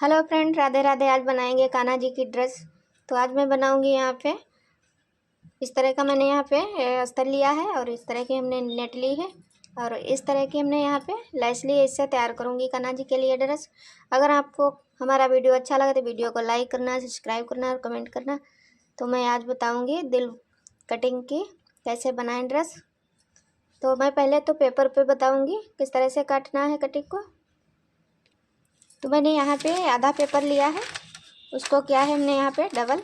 Hello friend, Radhe Radhe. आज बनाएंगे कान्हा जी की ड्रेस। तो आज मैं बनाऊंगी यहाँ पे इस तरह का। मैंने यहाँ पे अस्तर लिया है और इस तरह की हमने नेट ली है और इस तरह की हमने यहाँ पे लेस ली है। इससे तैयार करूँगी कान्हा जी के लिए ड्रेस। अगर आपको हमारा वीडियो अच्छा लगे तो वीडियो को लाइक करना, सब्सक्राइब करना और कमेंट करना। तो मैं आज बताऊँगी दिल कटिंग की कैसे बनाएं ड्रेस। तो मैं पहले तो पेपर पे बताऊँगी किस तरह से काटना है कटिंग को। तो मैंने यहाँ पे आधा पेपर लिया है, उसको क्या है हमने यहाँ पे डबल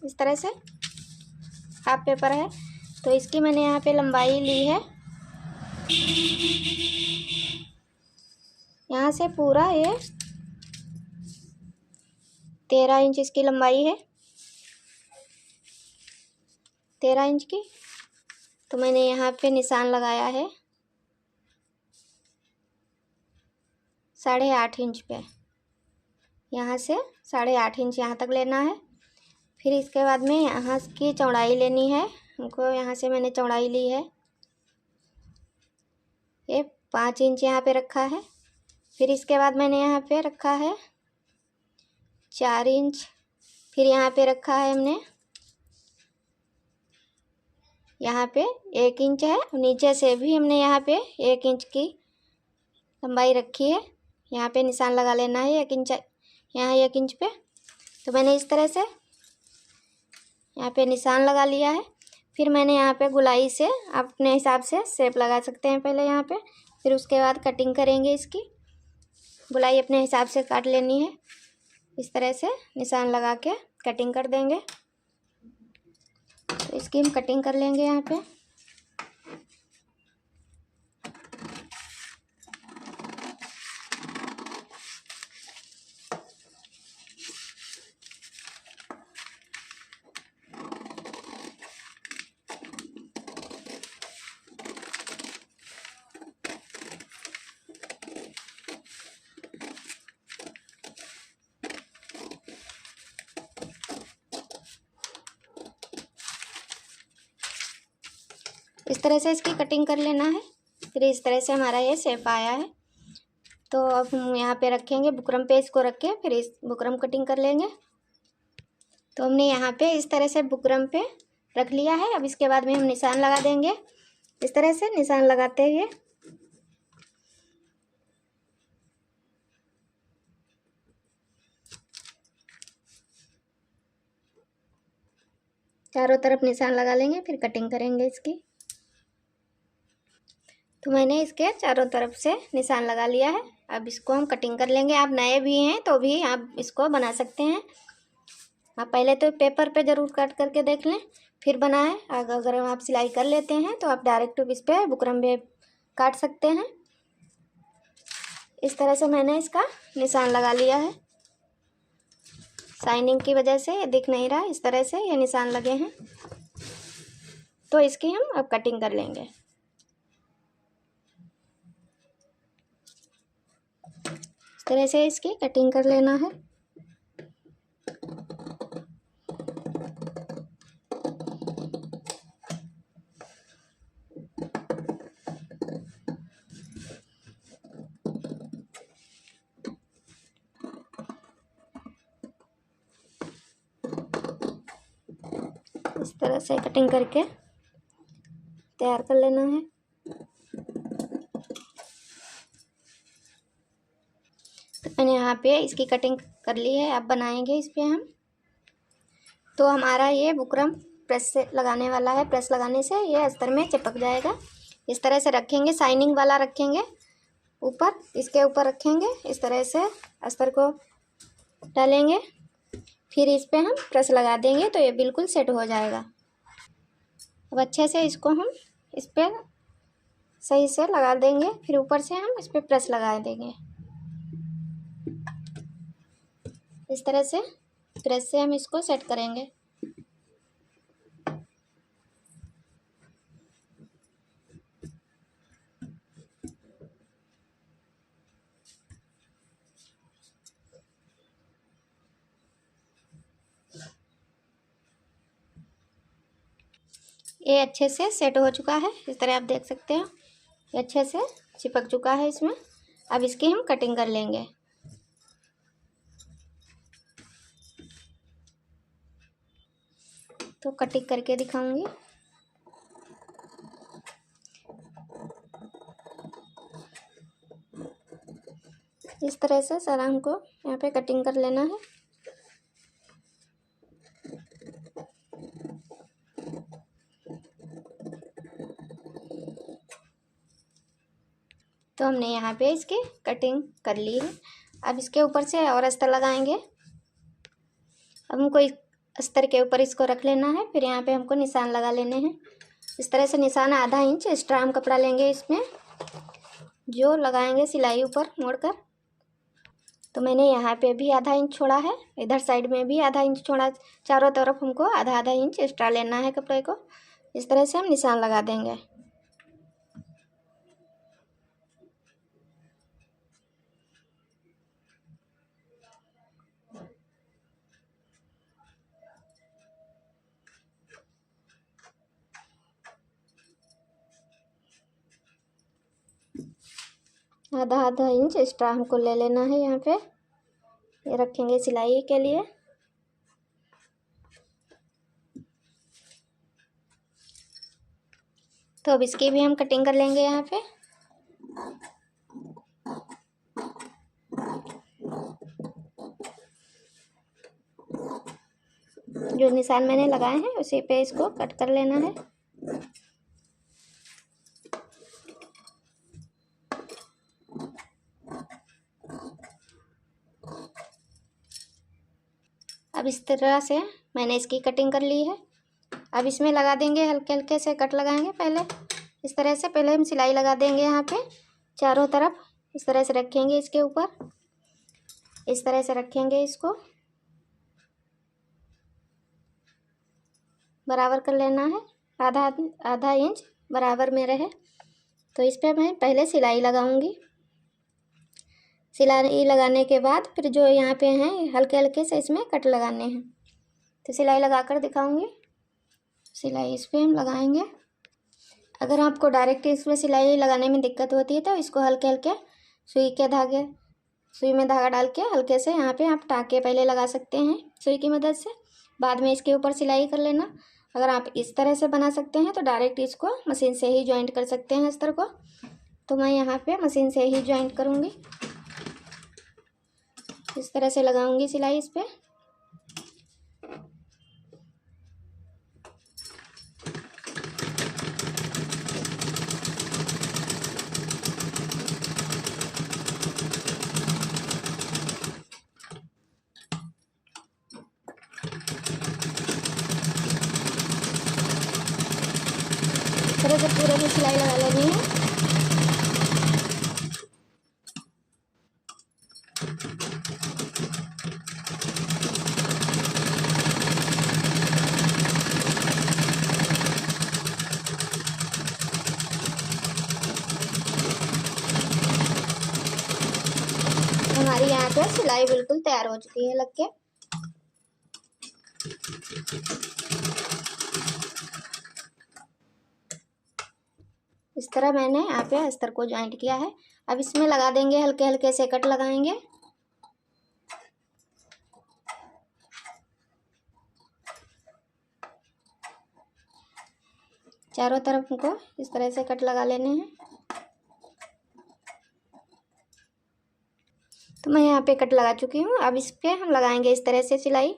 इस तरह से हाफ पेपर है। तो इसकी मैंने यहाँ पे लंबाई ली है, यहाँ से पूरा ये 13 इंच इसकी लंबाई है, 13 इंच की। तो मैंने यहाँ पे निशान लगाया है 8.5 इंच पे। यहाँ से 8.5 इंच यहाँ तक लेना है। फिर इसके बाद में यहाँ की चौड़ाई लेनी है हमको। यहाँ से मैंने चौड़ाई ली है, ये 5 इंच यहाँ पे रखा है। फिर इसके बाद मैंने यहाँ पे रखा है 4 इंच। फिर यहाँ पे रखा है हमने यहाँ पे 1 इंच है। नीचे से भी हमने यहाँ पे 1 इंच की लंबाई रखी है। यहाँ पे निशान लगा लेना है 1 इंच, यहाँ 1 इंच पे। तो मैंने इस तरह से यहाँ पे निशान लगा लिया है। फिर मैंने यहाँ पे गुलाई से आप अपने हिसाब से शेप लगा सकते हैं पहले यहाँ पे। फिर उसके बाद कटिंग करेंगे इसकी। गुलाई अपने हिसाब से काट लेनी है, इस तरह से निशान लगा के कटिंग कर देंगे। तो इसकी हम कटिंग कर लेंगे यहाँ पे। इस तरह से इसकी कटिंग कर लेना है। फिर इस तरह से हमारा ये शेप आया है। तो अब हम यहाँ पे रखेंगे बुकरम पे, इसको रख के फिर इस बुकरम कटिंग कर लेंगे। तो हमने यहाँ पे इस तरह से बुकरम पे रख लिया है। अब इसके बाद में हम निशान लगा देंगे, इस तरह से निशान लगाते हुए चारों तरफ निशान लगा लेंगे। फिर कटिंग करेंगे इसकी। तो मैंने इसके चारों तरफ से निशान लगा लिया है। अब इसको हम कटिंग कर लेंगे। आप नए भी हैं तो भी आप इसको बना सकते हैं। आप पहले तो पेपर पे ज़रूर काट करके देख लें, फिर बनाएं। अगर आप सिलाई कर लेते हैं तो आप डायरेक्ट इस पर बुकरम पे काट सकते हैं। इस तरह से मैंने इसका निशान लगा लिया है। शाइनिंग की वजह से ये दिख नहीं रहा, इस तरह से ये निशान लगे हैं। तो इसकी हम अब कटिंग कर लेंगे। इस तरह से इसकी कटिंग कर लेना है। इस तरह से कटिंग करके तैयार कर लेना है। तो मैंने यहाँ पे इसकी कटिंग कर ली है। अब बनाएंगे इस पे हम। तो हमारा ये बुकरम प्रेस से लगाने वाला है। प्रेस लगाने से ये अस्तर में चिपक जाएगा। इस तरह से रखेंगे, शाइनिंग वाला रखेंगे ऊपर, इसके ऊपर रखेंगे। इस तरह से अस्तर को डालेंगे, फिर इस पे हम प्रेस लगा देंगे तो ये बिल्कुल सेट हो जाएगा। अब अच्छे से इसको हम इस पर सही से लगा देंगे। फिर ऊपर से हम इस पर प्रेस लगा देंगे। इस तरह से प्रेस से हम इसको सेट करेंगे। ये अच्छे से सेट हो चुका है, इस तरह आप देख सकते हो ये अच्छे से चिपक चुका है इसमें। अब इसकी हम कटिंग कर लेंगे। तो कटिंग करके दिखाऊंगी। इस तरह से सारा हमको यहाँ पे कटिंग कर लेना है। तो हमने यहाँ पे इसकी कटिंग कर ली है। अब इसके ऊपर से और अस्तर लगाएंगे। अब हमको इस अस्तर के ऊपर इसको रख लेना है, फिर यहाँ पे हमको निशान लगा लेने हैं। इस तरह से निशान आधा इंच एक्स्ट्रा हम कपड़ा लेंगे, इसमें जो लगाएंगे सिलाई ऊपर मोड़कर। तो मैंने यहाँ पे भी आधा इंच छोड़ा है, इधर साइड में भी आधा इंच छोड़ा। चारों तरफ हमको आधा आधा इंच एक्स्ट्रा लेना है कपड़े को। इस तरह से हम निशान लगा देंगे। आधा आधा इंच एक्स्ट्रा हमको ले लेना है यहाँ पे, ये रखेंगे सिलाई के लिए। तो अब इसकी भी हम कटिंग कर लेंगे यहाँ पे। जो निशान मैंने लगाए हैं उसी पे इसको कट कर लेना है। अब इस तरह से मैंने इसकी कटिंग कर ली है। अब इसमें लगा देंगे, हल्के हल्के से कट लगाएंगे पहले। इस तरह से पहले हम सिलाई लगा देंगे यहाँ पे चारों तरफ। इस तरह से रखेंगे, इसके ऊपर इस तरह से रखेंगे, इसको बराबर कर लेना है। आधा आधा इंच बराबर में रहे। तो इस पर मैं पहले सिलाई लगाऊंगी। सिलाई लगाने के बाद फिर जो यहाँ पे हैं हल्के हल्के से इसमें कट लगाने हैं। तो सिलाई लगा कर दिखाऊंगी। सिलाई इस पर हम लगाएंगे। अगर आपको डायरेक्ट इसमें सिलाई लगाने में दिक्कत होती है तो इसको हल्के हल्के सुई में धागा डाल के हल्के से यहाँ पे आप टाँके पहले लगा सकते हैं सुई की मदद से, बाद में इसके ऊपर सिलाई कर लेना। अगर आप इस तरह से बना सकते हैं तो डायरेक्ट इसको मशीन से ही जॉइंट कर सकते हैं अस्तर को। तो मैं यहाँ पे मशीन से ही जॉइंट करूँगी। इस तरह से लगाऊंगी सिलाई इस पर। इस तरह से पूरे में सिलाई लगा लेनी है। हमारी यहाँ पे सिलाई बिल्कुल तैयार हो चुकी है लग के। इस तरह मैंने यहाँ पे अस्तर को जॉइंट किया है। अब इसमें लगा देंगे, हल्के हल्के से कट लगाएंगे। चारों तरफ को इस तरह से कट लगा लेने हैं। तो मैं यहाँ पे कट लगा चुकी हूँ। अब इस पे हम लगाएंगे इस तरह से सिलाई।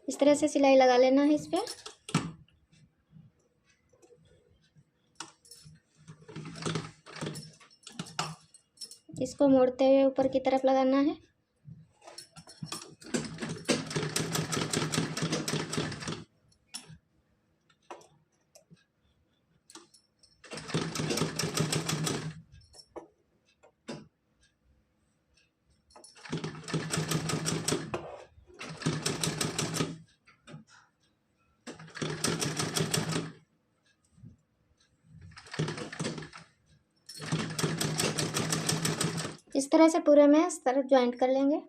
इस तरह से सिलाई लगा लेना है इस पे। इसको मोड़ते हुए ऊपर की तरफ लगाना है। इस तरह से पूरे में इस तरफ ज्वाइंट कर लेंगे।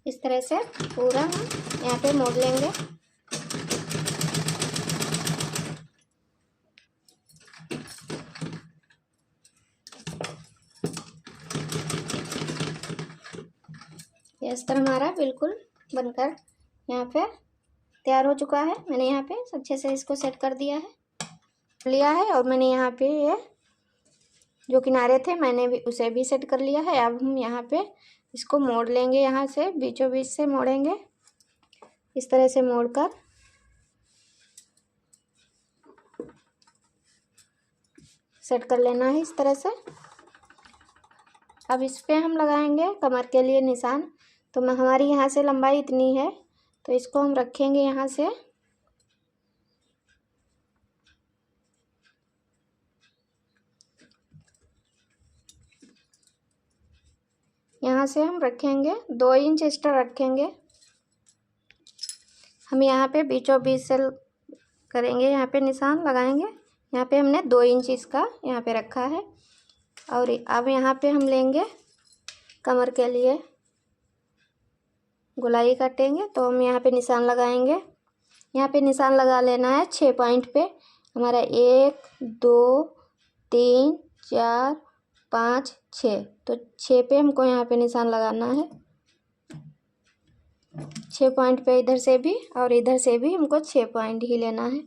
इस इस तरह से पूरा हम यहाँ पे मोड़ लेंगे। ये इस तरह हमारा बिल्कुल बनकर यहाँ पे तैयार हो चुका है। मैंने यहाँ पे अच्छे से इसको सेट कर दिया है और मैंने यहाँ पे ये जो किनारे थे मैंने भी उसे भी सेट कर लिया है। अब हम यहाँ पे इसको मोड़ लेंगे, यहाँ से बीचों बीच से मोड़ेंगे। इस तरह से मोड़कर सेट कर लेना है इस तरह से। अब इस पे हम लगाएंगे कमर के लिए निशान। तो हमारी यहाँ से लंबाई इतनी है, तो इसको हम रखेंगे यहाँ से हम रखेंगे 2 इंच एक्स्ट्रा रखेंगे। हम यहाँ पे बीचों बीच से करेंगे, यहाँ पे निशान लगाएंगे। यहाँ पे हमने 2 इंच इसका यहाँ पे रखा है। और अब यहाँ पे हम लेंगे कमर के लिए गोलाई काटेंगे, तो हम यहाँ पे निशान लगाएंगे। यहाँ पे निशान लगा लेना है 6 पॉइंट पे। हमारा 1 2 3 4 5 6, तो 6 पे हमको यहाँ पे निशान लगाना है। 6 पॉइंट पे इधर से भी और इधर से भी हमको 6 पॉइंट ही लेना है।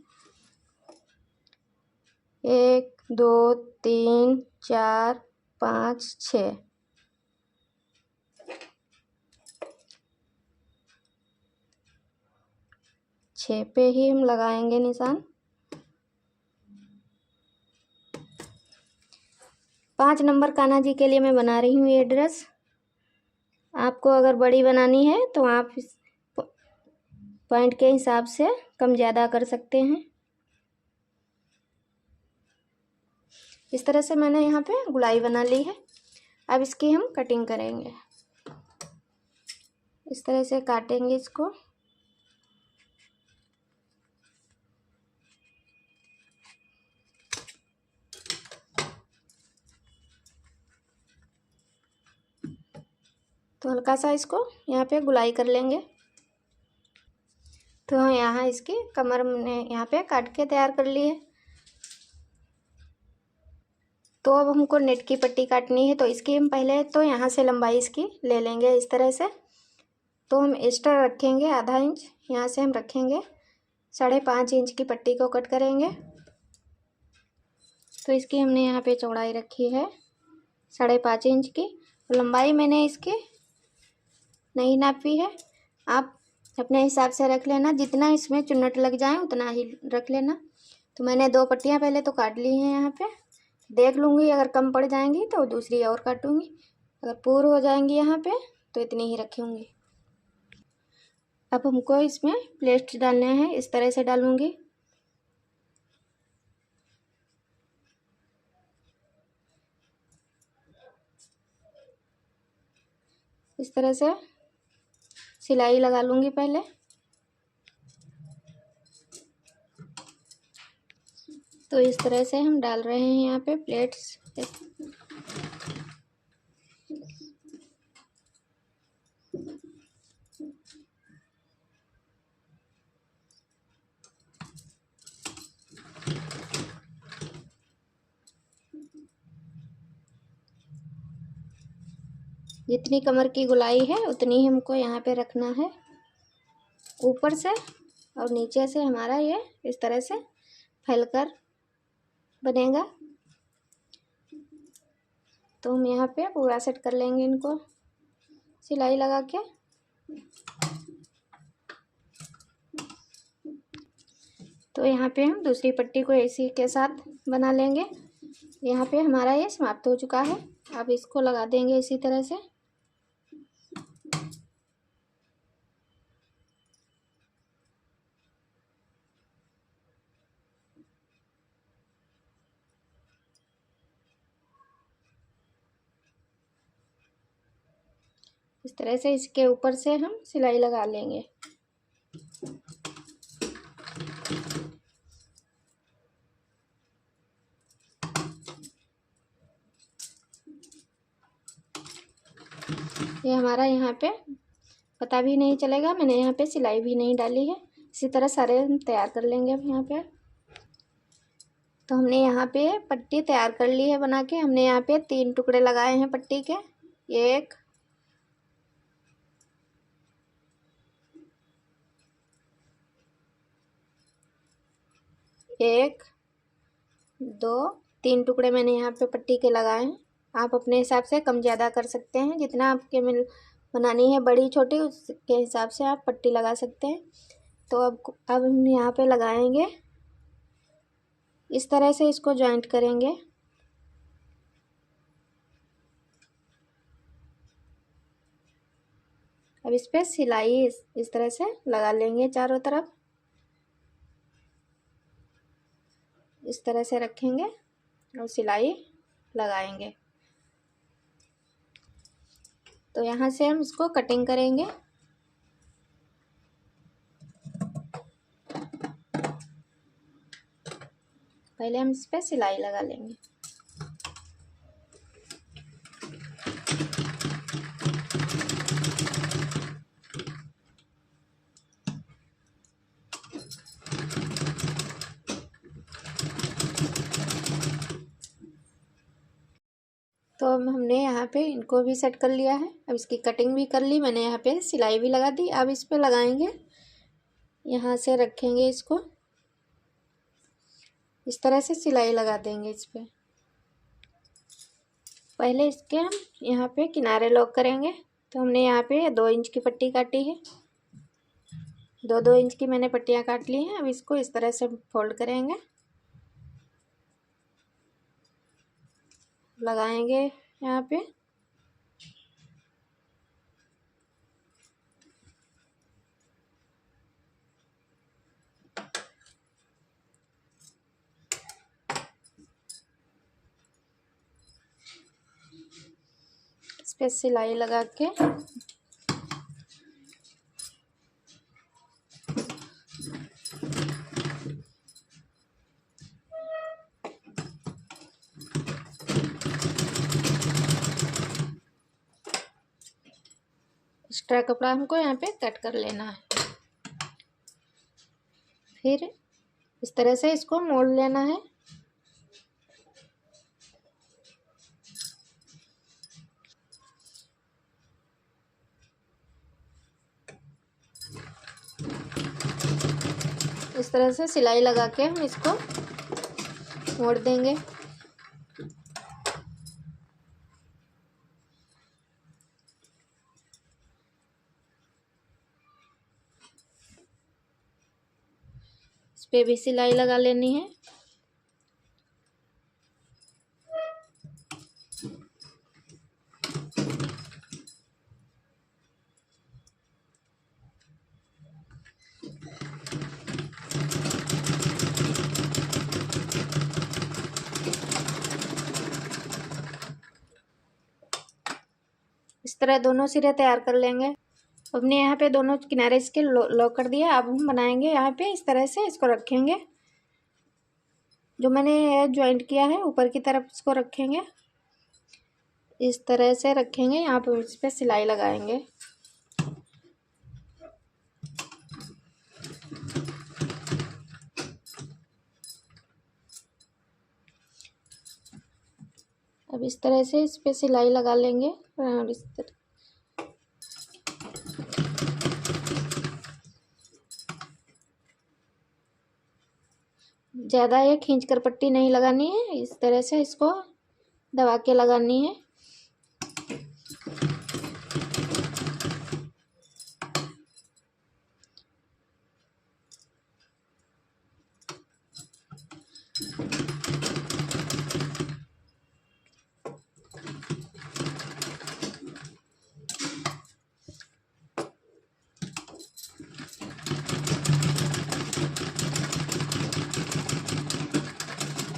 1 2 3 4 5 6। 6 पे ही हम लगाएंगे निशान। 5 नंबर कान्हा जी के लिए मैं बना रही हूँ ये ड्रेस। आपको अगर बड़ी बनानी है तो आप इस पॉइंट के हिसाब से कम ज़्यादा कर सकते हैं। इस तरह से मैंने यहाँ पे गुलाई बना ली है। अब इसकी हम कटिंग करेंगे। इस तरह से काटेंगे इसको। तो हल्का सा इसको यहाँ पे गुलाई कर लेंगे। तो यहाँ इसकी कमर हमने यहाँ पे काट के तैयार कर ली है। तो अब हमको नेट की पट्टी काटनी है, तो इसकी हम पहले तो यहाँ से लंबाई इसकी ले लेंगे इस तरह से। तो हम एक्स्ट्रा रखेंगे आधा इंच, यहाँ से हम रखेंगे 5.5 इंच की पट्टी को कट करेंगे। तो इसकी हमने यहाँ पे चौड़ाई रखी है 5.5 इंच की। लंबाई मैंने इसकी नहीं नापी है, आप अपने हिसाब से रख लेना। जितना इसमें चुन्नट लग जाए उतना ही रख लेना। तो मैंने 2 पट्टियाँ पहले तो काट ली हैं। यहाँ पे देख लूँगी, अगर कम पड़ जाएंगी तो दूसरी और काटूँगी। अगर पूर्ण हो जाएंगी यहाँ पे तो इतनी ही रखूँगी। अब हमको इसमें प्लेट्स डालने हैं, इस तरह से डालूँगी। इस तरह से सिलाई लगा लूँगी पहले। तो इस तरह से हम डाल रहे हैं यहाँ पे प्लेट्स। जितनी कमर की गोलाई है उतनी हमको यहाँ पे रखना है। ऊपर से और नीचे से हमारा ये इस तरह से फैलकर बनेगा। तो हम यहाँ पे पूरा सेट कर लेंगे इनको सिलाई लगा के। तो यहाँ पे हम दूसरी पट्टी को इसी के साथ बना लेंगे। यहाँ पे हमारा ये समाप्त हो चुका है। अब इसको लगा देंगे इसी तरह से। इस तरह से इसके ऊपर से हम सिलाई लगा लेंगे। ये हमारा यहाँ पे पता भी नहीं चलेगा। मैंने यहाँ पे सिलाई भी नहीं डाली है। इसी तरह सारे हम तैयार कर लेंगे अब यहाँ पे। तो हमने यहाँ पे पट्टी तैयार कर ली है बना के। हमने यहाँ पे 3 टुकड़े लगाए हैं पट्टी के। 1 1 2 3 टुकड़े मैंने यहाँ पे पट्टी के लगाए हैं। आप अपने हिसाब से कम ज़्यादा कर सकते हैं। जितना आपके मिल बनानी है बड़ी छोटी उसके हिसाब से आप पट्टी लगा सकते हैं। तो अब हम यहाँ पे लगाएंगे। इस तरह से इसको जॉइंट करेंगे। अब इस पर सिलाई इस तरह से लगा लेंगे चारों तरफ। इस तरह से रखेंगे और सिलाई लगाएंगे। तो यहाँ से हम इसको कटिंग करेंगे। पहले हम इस पर सिलाई लगा लेंगे। तो अब हमने यहाँ पे इनको भी सेट कर लिया है। अब इसकी कटिंग भी कर ली मैंने, यहाँ पे सिलाई भी लगा दी। अब इस पे लगाएंगे, यहाँ से रखेंगे इसको, इस तरह से सिलाई लगा देंगे इस पे। पहले इसके हम यहाँ पे किनारे लॉक करेंगे। तो हमने यहाँ पे 2 इंच की पट्टी काटी है। 2-2 इंच की मैंने पट्टियाँ काट ली हैं। अब इसको इस तरह से फोल्ड करेंगे, लगाएंगे यहाँ पे। इस पे सिलाई लगा के एक्स्ट्रा कपड़ा हमको यहाँ पे कट कर लेना है। फिर इस तरह से इसको मोड़ लेना है। इस तरह से सिलाई लगा के हम इसको मोड़ देंगे। इस पे भी सिलाई लगा लेनी है। इस तरह दोनों सिरे तैयार कर लेंगे। हमने यहाँ पे दोनों किनारे इसके लॉक कर दिया। अब हम बनाएंगे यहाँ पे इस तरह से इसको रखेंगे। जो मैंने ज्वाइंट किया है ऊपर की तरफ इसको रखेंगे, इस तरह से रखेंगे। यहाँ पे इस पे सिलाई लगाएंगे। अब इस तरह से इस पे सिलाई लगा लेंगे और इस तरह ज़्यादा ये खींच कर पट्टी नहीं लगानी है। इस तरह से इसको दबा के लगानी है।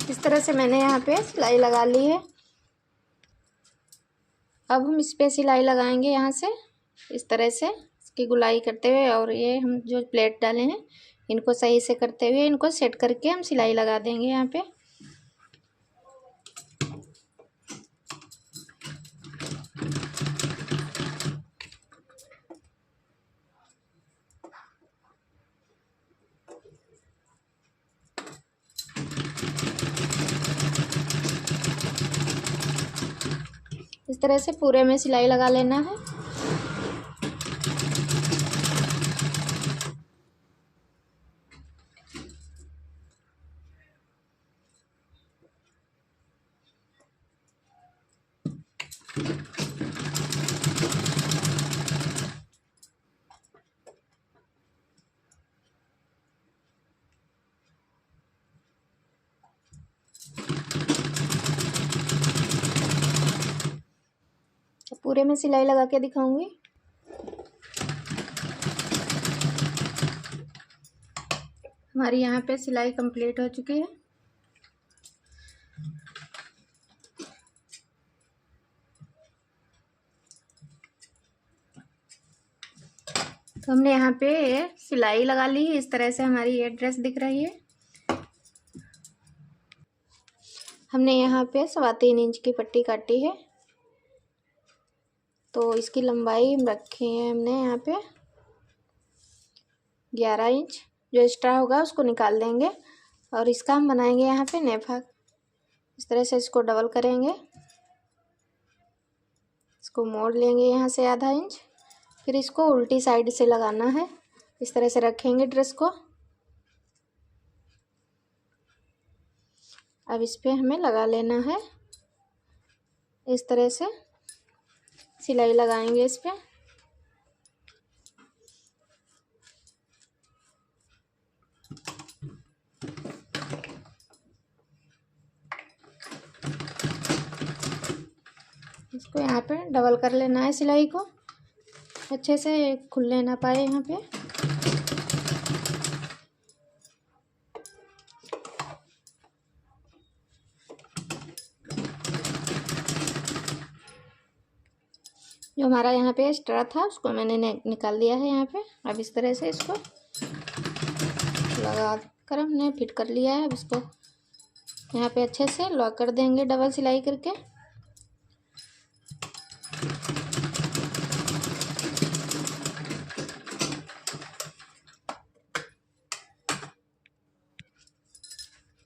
इस तरह से मैंने यहाँ पे सिलाई लगा ली है। अब हम इस पे सिलाई लगाएंगे यहाँ से इस तरह से इसकी गुलाई करते हुए, और ये हम जो प्लेट डाले हैं इनको सही से करते हुए इनको सेट करके हम सिलाई लगा देंगे यहाँ पे। तरह से पूरे में सिलाई लगा लेना है। पूरे में सिलाई लगा के दिखाऊंगी। हमारी यहाँ पे सिलाई कंप्लीट हो चुकी है। तो हमने यहाँ पे सिलाई लगा ली। इस तरह से हमारी ये ड्रेस दिख रही है। हमने यहाँ पे 3.25 इंच की पट्टी काटी है। तो इसकी लंबाई हम रखे हैं हमने यहाँ पे 11 इंच। जो एक्स्ट्रा होगा उसको निकाल देंगे और इसका हम बनाएंगे यहाँ पे नेफा। इस तरह से इसको डबल करेंगे, इसको मोड़ लेंगे यहाँ से आधा इंच, फिर इसको उल्टी साइड से लगाना है। इस तरह से रखेंगे ड्रेस को। अब इस पे हमें लगा लेना है। इस तरह से सिलाई लगाएंगे इस पे। इसको यहाँ पे डबल कर लेना है सिलाई को, अच्छे से खुलने ना पाए यहाँ पे। जो हमारा यहाँ पे एक्स्ट्रा था उसको मैंने निकाल दिया है यहाँ पे। अब इस तरह से इसको लगा कर हमने फिट कर लिया है। अब इसको यहाँ पे अच्छे से लॉक कर देंगे डबल सिलाई करके।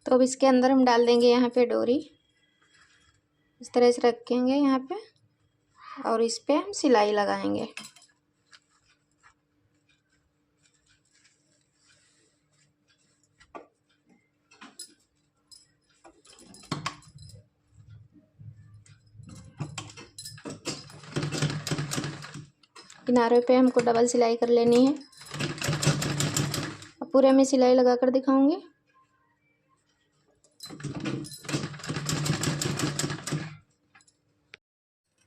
तो अब इसके अंदर हम डाल देंगे यहाँ पे डोरी। इस तरह से रखेंगे यहाँ पे और इस पे हम सिलाई लगाएंगे। किनारे पे हमको डबल सिलाई कर लेनी है। अब पूरे में सिलाई लगा कर दिखाऊंगी।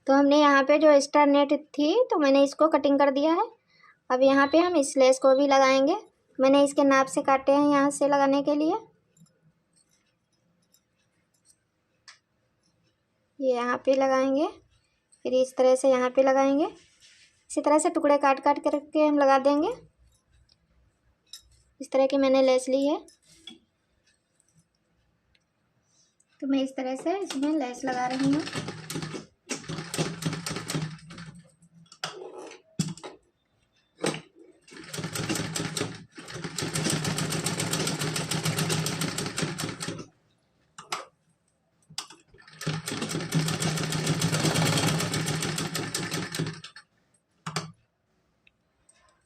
तो हमने यहाँ पे जो एक्स्ट्रा नेट थी तो मैंने इसको कटिंग कर दिया है। अब यहाँ पे हम इस लेस को भी लगाएंगे। मैंने इसके नाप से काटे हैं यहाँ से लगाने के लिए। ये यहाँ पे लगाएंगे, फिर इस तरह से यहाँ पे लगाएंगे। इसी तरह से टुकड़े काट काट करके हम लगा देंगे। इस तरह की मैंने लेस ली है, तो मैं इस तरह से इसमें लेस लगा रही हूँ।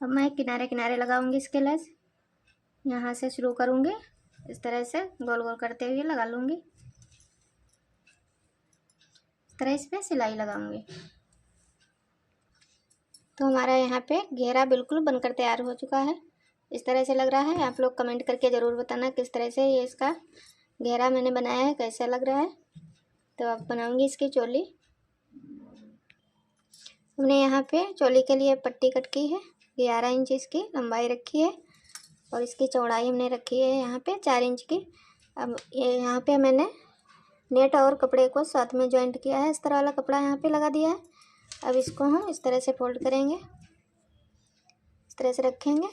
अब मैं किनारे किनारे लगाऊंगी इसके लेस। यहाँ से शुरू करूँगी, इस तरह से गोल गोल करते हुए लगा लूँगी। इस तरह इस पर सिलाई लगाऊंगी। तो हमारा यहाँ पे घेरा बिल्कुल बनकर तैयार हो चुका है। इस तरह से लग रहा है। आप लोग कमेंट करके ज़रूर बताना किस तरह से ये इसका घेरा मैंने बनाया है, कैसा लग रहा है। तो अब बनाऊंगी इसकी चोली। हमने यहाँ पे चोली के लिए पट्टी कट की है। 11 इंच इसकी लंबाई रखी है और इसकी चौड़ाई हमने रखी है यहाँ पे 4 इंच की। अब ये यहाँ पे मैंने नेट और कपड़े को साथ में जॉइंट किया है। इस तरह वाला कपड़ा यहाँ पे लगा दिया है। अब इसको हम इस तरह से फोल्ड करेंगे, इस तरह से रखेंगे।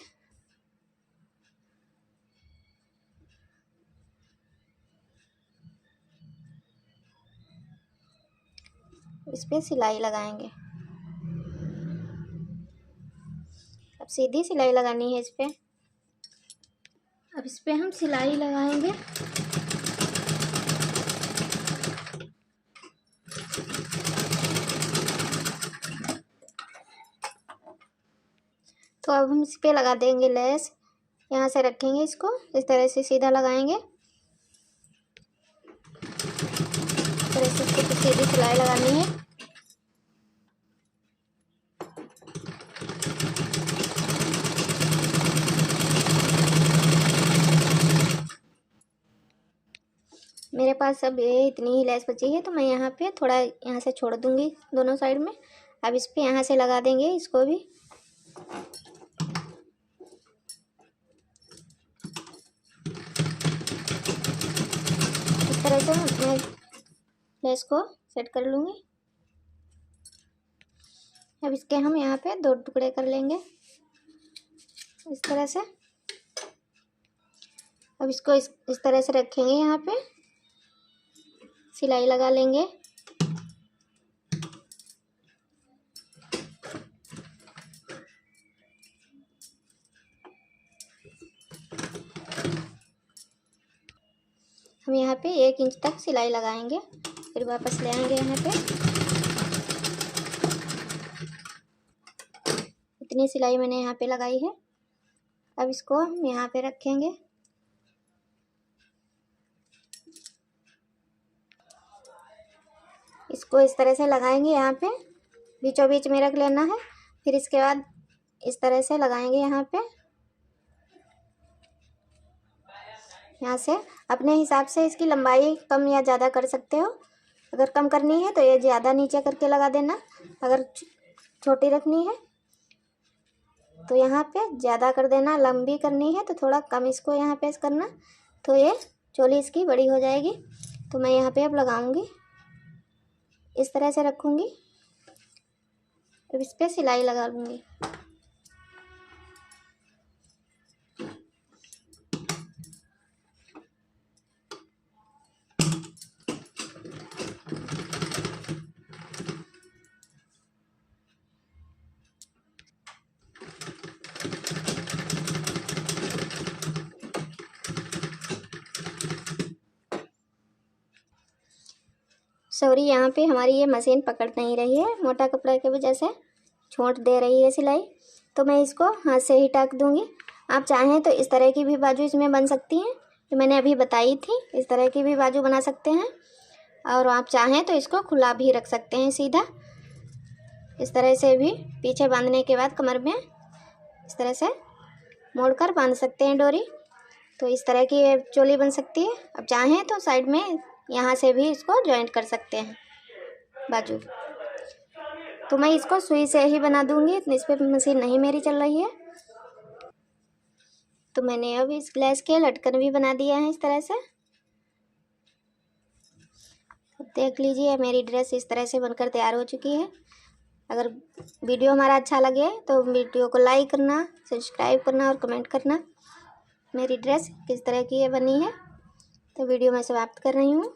इस पे सिलाई लगाएंगे। अब सीधी सिलाई लगानी है इस पे। अब इस पे हम सिलाई लगाएंगे। तो अब हम इस पर लगा देंगे लेस। यहाँ से रखेंगे इसको, इस तरह से सीधा लगाएंगे। इस तरह से इसको सीधी सिलाई लगानी है। मेरे पास अब ये इतनी ही लेस बची है, तो मैं यहाँ पे थोड़ा यहाँ से छोड़ दूँगी दोनों साइड में। अब इस पे यहाँ से लगा देंगे इसको भी। इस तरह से मैं लेस को सेट कर लूँगी। अब इसके हम यहाँ पे 2 टुकड़े कर लेंगे इस तरह से। अब इसको इस तरह से रखेंगे, यहाँ पे सिलाई लगा लेंगे। हम यहाँ पे 1 इंच तक सिलाई लगाएंगे, फिर वापस ले आएंगे यहाँ पे। इतनी सिलाई मैंने यहाँ पे लगाई है। अब इसको हम यहाँ पे रखेंगे। इसको इस तरह से लगाएंगे, यहाँ पे बीचों बीच में रख लेना है। फिर इसके बाद इस तरह से लगाएंगे यहाँ पे। यहाँ से अपने हिसाब से इसकी लंबाई कम या ज़्यादा कर सकते हो। अगर कम करनी है तो ये ज़्यादा नीचे करके लगा देना, अगर छोटी रखनी है तो यहाँ पे ज़्यादा कर देना। लंबी करनी है तो थोड़ा कम इसको यहाँ पे करना, तो ये चोली इसकी बड़ी हो जाएगी। तो मैं यहाँ पे अब लगाऊंगी, इस तरह से रखूँगी। अब इस पर सिलाई लगा लूँगी। सॉरी, यहाँ पे हमारी ये मशीन पकड़ नहीं रही है, मोटा कपड़ा की वजह से छोड़ दे रही है सिलाई। तो मैं इसको हाथ से ही टाक दूँगी। आप चाहें तो इस तरह की भी बाजू इसमें बन सकती हैं, जो मैंने अभी बताई थी। इस तरह की भी बाजू बना सकते हैं, और आप चाहें तो इसको खुला भी रख सकते हैं सीधा। इस तरह से भी पीछे बांधने के बाद कमर में इस तरह से मोड़कर बांध सकते हैं डोरी। तो इस तरह की चोली बन सकती है। अब चाहें तो साइड में यहाँ से भी इसको जॉइंट कर सकते हैं बाजू। तो मैं इसको सुई से ही बना दूंगी, इस पर मशीन नहीं मेरी चल रही है। तो मैंने अब इस लेस के लटकन भी बना दिया है इस तरह से। देख लीजिए, मेरी ड्रेस इस तरह से बनकर तैयार हो चुकी है। अगर वीडियो हमारा अच्छा लगे तो वीडियो को लाइक करना, सब्सक्राइब करना और कमेंट करना। मेरी ड्रेस किस तरह की ये बनी है। तो वीडियो मैं समाप्त कर रही हूँ।